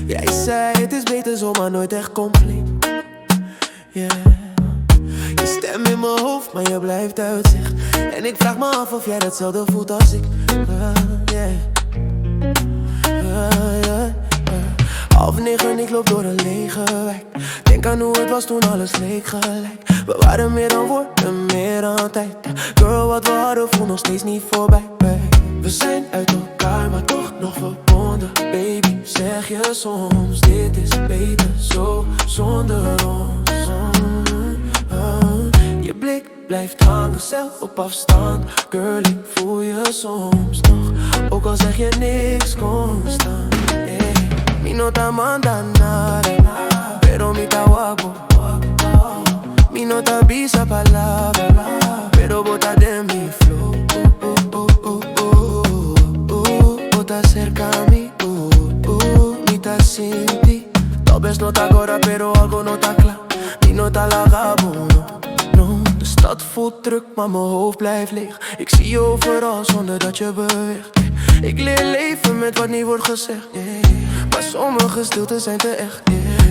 Jij zei het is beter zo, maar nooit echt compleet. Yeah. Je stem in mijn hoofd, maar je blijft uitzicht. En ik vraag me af of jij datzelfde voelt als ik. Yeah. Half 9, ik loop door een lege wijk. Denk aan hoe het was toen alles leek gelijk. We waren meer dan woorden, meer dan tijd. Girl, wat we hadden voelt nog steeds niet voorbij. We zijn uit elkaar, maar toch nog verbonden. Baby, zeg je soms, dit is beter zo zonder ons. Je blik blijft hangen, zelf op afstand. Girl, ik voel je soms nog, ook al zeg je niks constant. Mi no está mandando nada, pero mi está guapo. Mi no te avisa palabra, pero bota de mi flow. Bota cerca a mí, mi está sin ti. Tal vez no te agora, pero algo no está klaar. Mi no te la gabo, no. De stad voelt druk, maar mijn hoofd blijft leeg. Ik zie je overal zonder dat je beweegt. Ik leer leven met wat niet wordt gezegd, maar sommige stiltes zijn te echt,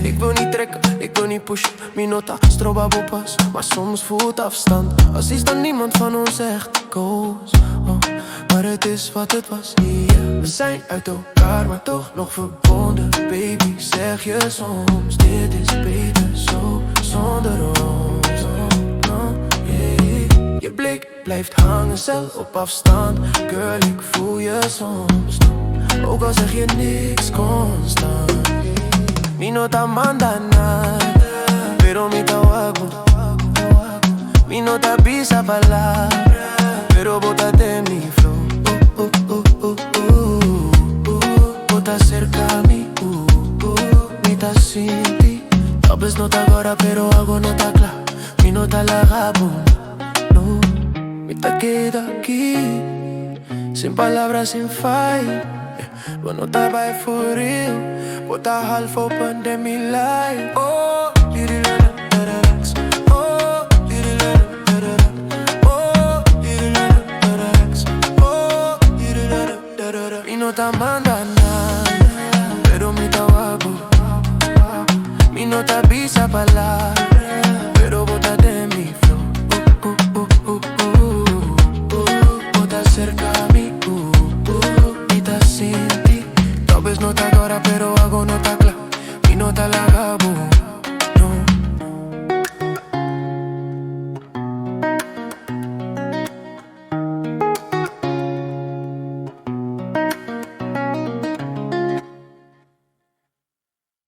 Ik wil niet trekken, ik wil niet pushen. Minota, strobabo pas, maar soms voelt afstand. Als iets dan niemand van ons echt goes, maar het is wat het was, We zijn uit elkaar, maar toch nog verbonden. Baby, zeg je soms, dit is beter zo zonder ons. Je blik blijft hangen, zelf op afstand. Girl, ik voel je soms nog, ook al zeg je niks constant. Mi no te manda nada, pero mi te hago. Mi no te avisa palabra, pero bótate en mi flow. Bota cerca a mí, mi te sin ti. Tal vez no te agora, pero algo no está claro. Mi no te la gabo, no. Mi te queda aquí, sin palabras, sin fight. We no te bij for real, but I half open de mi life. Oh, relax. Oh, relax. Oh, relax. Oh, relax. Mi no te manda nada, pero mi te hago. Mi no te avisa palabra, pero bota de mi flow. Bota cerca a mí, mi te sin ti. Tal vez no te agora, pero